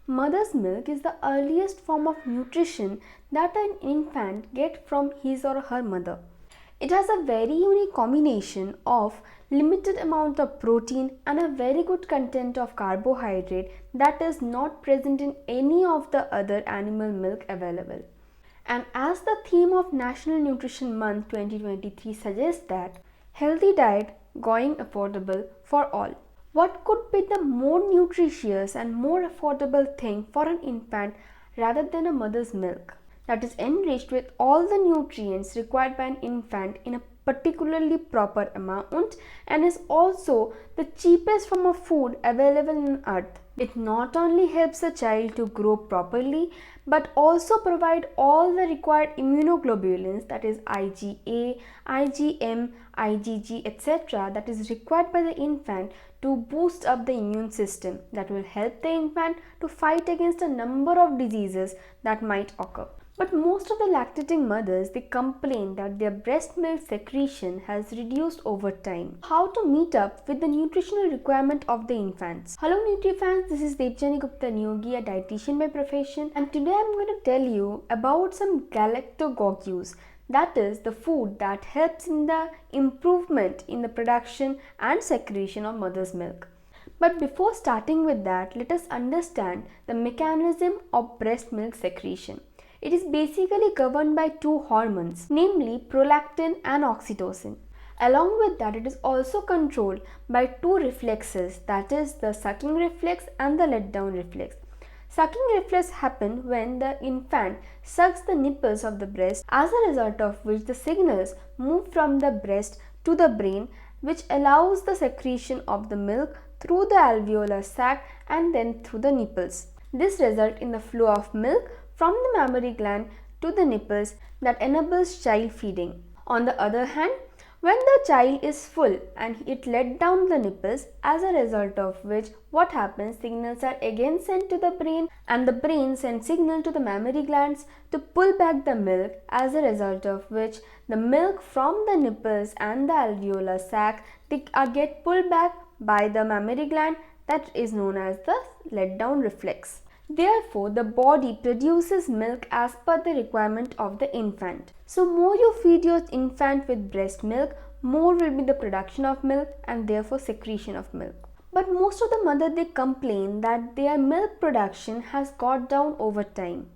Mother's milk is the earliest form of nutrition that an infant gets from his or her mother. It has a very unique combination of limited amount of protein and a very good content of carbohydrate that is not present in any of the other animal milk available. And as the theme of National Nutrition Month 2023 suggests that healthy diet going affordable for all. What could be the more nutritious and more affordable thing for an infant rather than a mother's milk that is enriched with all the nutrients required by an infant in a particularly proper amount and is also the cheapest form of food available on earth. It not only helps the child to grow properly but also provide all the required immunoglobulins, that is IgA, IgM, IgG, etc. that is required by the infant to boost up the immune system that will help the infant to fight against a number of diseases that might occur. But most of the lactating mothers, they complain that their breast milk secretion has reduced over time. How to meet up with the nutritional requirement of the infants? Hello NutriFans, this is Dietician Yogi, a dietitian by profession, and today I'm going to tell you about some galactogogues. That is the food that helps in the improvement in the production and secretion of mother's milk. But before starting with that, let us understand the mechanism of breast milk secretion. It is basically governed by two hormones, namely prolactin and oxytocin. Along with that, it is also controlled by two reflexes, that is the sucking reflex and the letdown reflex. Sucking reflex happens when the infant sucks the nipples of the breast, as a result of which the signals move from the breast to the brain, which allows the secretion of the milk through the alveolar sac and then through the nipples. This results in the flow of milk from the mammary gland to the nipples that enables child feeding. On the other hand, when the child is full and it let down the nipples, as a result of which what happens, signals are again sent to the brain and the brain sends signal to the mammary glands to pull back the milk, as a result of which the milk from the nipples and the alveolar sac get pulled back by the mammary gland, that is known as the letdown reflex. Therefore, the body produces milk as per the requirement of the infant. So, more you feed your infant with breast milk, more will be the production of milk and therefore secretion of milk. But most of the mothers, they complain that their milk production has got down over time.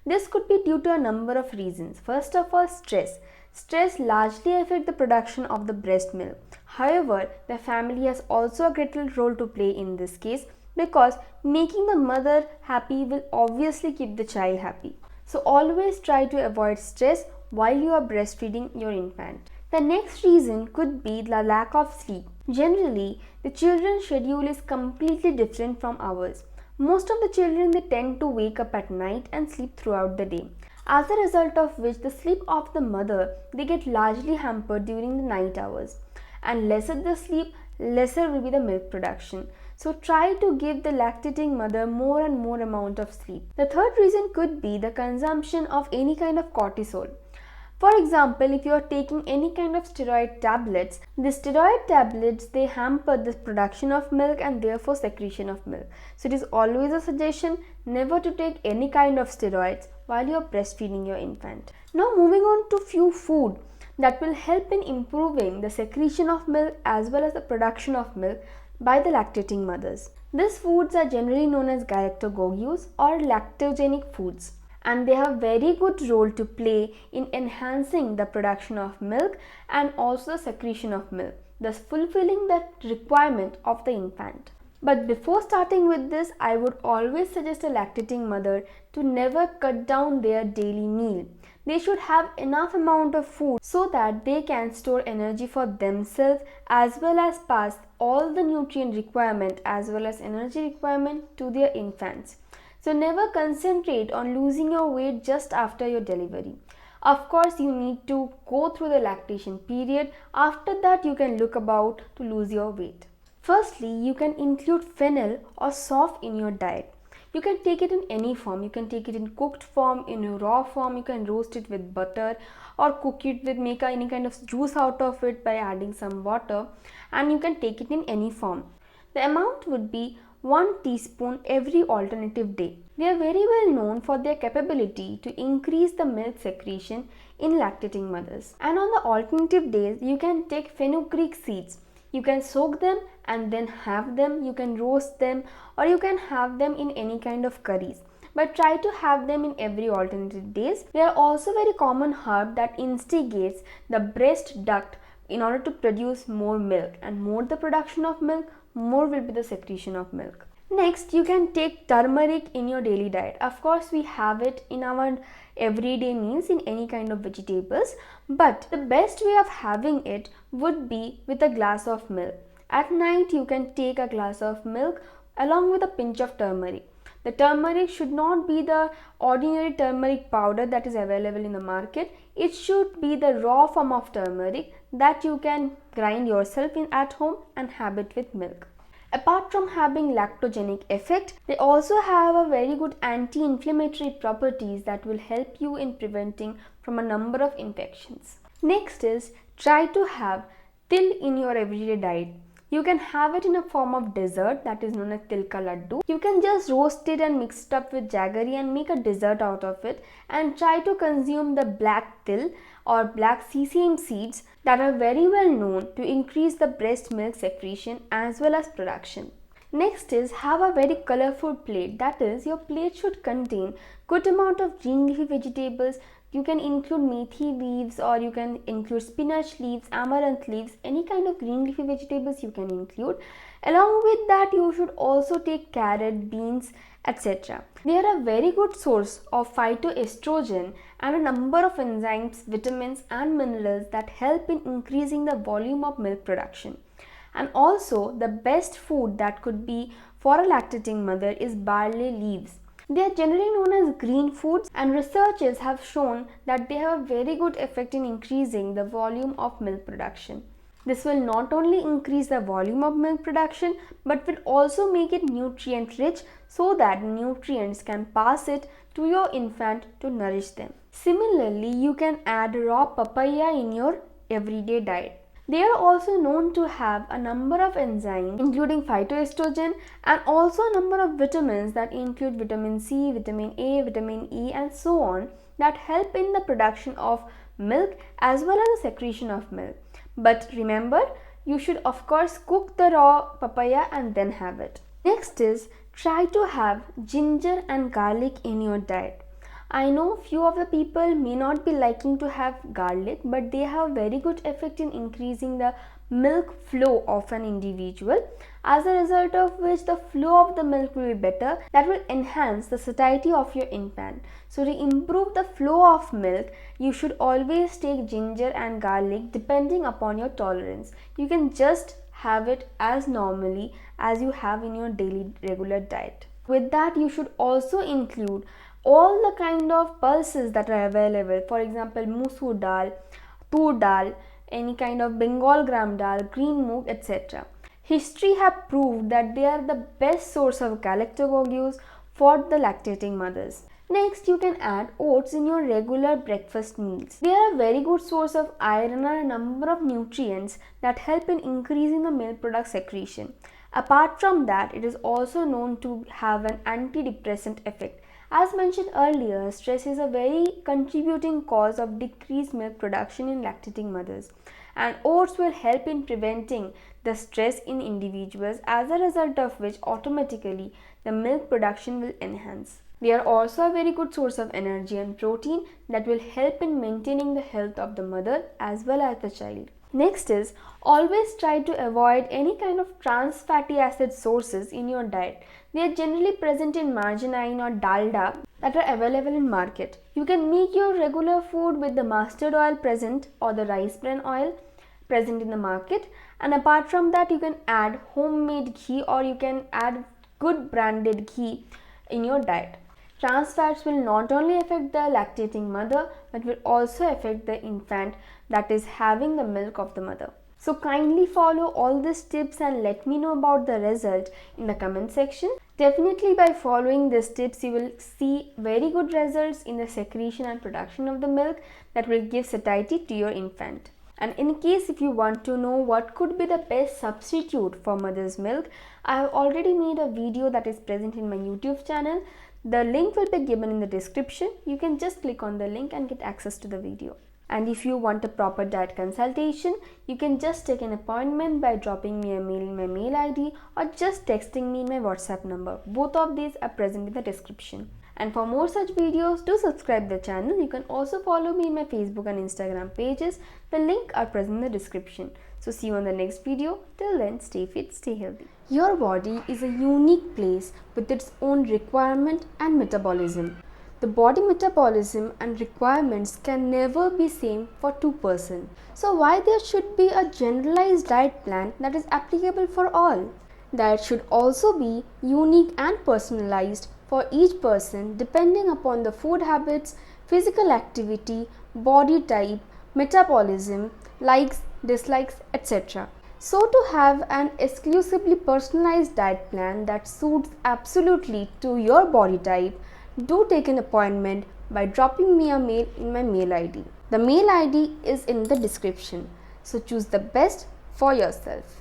This could be due to a number of reasons. First of all, stress. Stress largely affects the production of the breast milk. However, the family has also a critical role to play in this case, because making the mother happy will obviously keep the child happy. So always try to avoid stress while you are breastfeeding your infant. The next reason could be the lack of sleep. Generally, the children's schedule is completely different from ours. Most of the children, they tend to wake up at night and sleep throughout the day. As a result of which the sleep of the mother, they get largely hampered during the night hours. And lesser the sleep, lesser will be the milk production. So try to give the lactating mother more and more amount of sleep. The third reason could be the consumption of any kind of cortisol. For example, if you are taking any kind of steroid tablets, the steroid tablets, they hamper the production of milk and therefore secretion of milk. So it is always a suggestion never to take any kind of steroids while you are breastfeeding your infant. Now moving on to few food that will help in improving the secretion of milk as well as the production of milk by the lactating mothers. These foods are generally known as galactogogues or lactogenic foods, and they have very good role to play in enhancing the production of milk and also the secretion of milk, thus fulfilling the requirement of the infant. But before starting with this, I would always suggest a lactating mother to never cut down their daily meal. They should have enough amount of food so that they can store energy for themselves as well as pass all the nutrient requirement as well as energy requirement to their infants. So never concentrate on losing your weight just after your delivery. Of course, you need to go through the lactation period. After that, you can look about to lose your weight. Firstly, you can include fennel or soft in your diet. You can take it in any form. You can take it in cooked form, in a raw form. You can roast it with butter or cook it with, make any kind of juice out of it by adding some water, and you can take it in any form. The amount would be 1 teaspoon every alternative day. They are very well known for their capability to increase the milk secretion in lactating mothers. And on the alternative days, you can take fenugreek seeds. You can soak them and then have them, you can roast them, or you can have them in any kind of curries. But try to have them in every alternative days. They are also very common herb that instigates the breast duct in order to produce more milk, and more the production of milk, more will be the secretion of milk. Next, you can take turmeric in your daily diet. Of course, we have it in our everyday meals in any kind of vegetables, but the best way of having it would be with a glass of milk. At night, you can take a glass of milk along with a pinch of turmeric. The turmeric should not be the ordinary turmeric powder that is available in the market. It should be the raw form of turmeric that you can grind yourself in at home and have it with milk. Apart from having lactogenic effect, they also have a very good anti-inflammatory properties that will help you in preventing from a number of infections. Next is, try to have til in your everyday diet. You can have it in a form of dessert that is known as til ka laddu. You can just roast it and mix it up with jaggery and make a dessert out of it, and try to consume the black til or black sesame seeds that are very well known to increase the breast milk secretion as well as production. Next is, have a very colorful plate. That is, your plate should contain good amount of green leafy vegetables. You can include methi leaves, or you can include spinach leaves, amaranth leaves, any kind of green leafy vegetables you can include. Along with that, you should also take carrot, beans, etc. They are a very good source of phytoestrogen and a number of enzymes, vitamins and minerals that help in increasing the volume of milk production. And also, the best food that could be for a lactating mother is barley leaves. They are generally known as green foods, and researchers have shown that they have a very good effect in increasing the volume of milk production. This will not only increase the volume of milk production, but will also make it nutrient rich so that nutrients can pass it to your infant to nourish them. Similarly, you can add raw papaya in your everyday diet. They are also known to have a number of enzymes including phytoestrogen and also a number of vitamins that include vitamin C, vitamin A, vitamin E and so on that help in the production of milk as well as the secretion of milk. But remember, you should of course cook the raw papaya and then have it. Next is, try to have ginger and garlic in your diet. I know few of the people may not be liking to have garlic, but they have very good effect in increasing the milk flow of an individual, as a result of which the flow of the milk will be better. That will enhance the satiety of your infant. So to improve the flow of milk, you should always take ginger and garlic depending upon your tolerance. You can just have it as normally as you have in your daily regular diet. With that, you should also include all the kind of pulses that are available, for example musoor dal, tur dal, any kind of Bengal gram dal, green moong, etc. History have proved that they are the best source of galactogogues for the lactating mothers. Next, you can add oats in your regular breakfast meals. They are a very good source of iron and a number of nutrients that help in increasing the milk product secretion. Apart from that, it is also known to have an antidepressant effect. As mentioned earlier, stress is a very contributing cause of decreased milk production in lactating mothers, and oats will help in preventing the stress in individuals, as a result of which automatically the milk production will enhance. They are also a very good source of energy and protein that will help in maintaining the health of the mother as well as the child. Next is, always try to avoid any kind of trans fatty acid sources in your diet. They are generally present in margarine or dalda that are available in market. You can make your regular food with the mustard oil present or the rice bran oil present in the market, and apart from that, you can add homemade ghee or you can add good branded ghee in your diet. Trans fats will not only affect the lactating mother but will also affect the infant that is having the milk of the mother. So kindly follow all these tips and let me know about the result in the comment section. Definitely by following these tips, you will see very good results in the secretion and production of the milk that will give satiety to your infant. And in case if you want to know what could be the best substitute for mother's milk, I have already made a video that is present in my YouTube channel. The link will be given in the description. You can just click on the link and get access to the video. And if you want a proper diet consultation, you can just take an appointment by dropping me a mail in my mail ID or just texting me in my WhatsApp number. Both of these are present in the description. And for more such videos, do subscribe the channel. You can also follow me in my Facebook and Instagram pages. The link are present in the description. So see you on the next video. Till then, stay fit, stay healthy. Your body is a unique place with its own requirement and metabolism. The body metabolism and requirements can never be same for two persons. So why there should be a generalized diet plan that is applicable for all? Diet should also be unique and personalized for each person depending upon the food habits, physical activity, body type, metabolism, likes, dislikes, etc. So to have an exclusively personalized diet plan that suits absolutely to your body type, do take an appointment by dropping me a mail in my mail ID. The mail ID is in the description. So choose the best for yourself.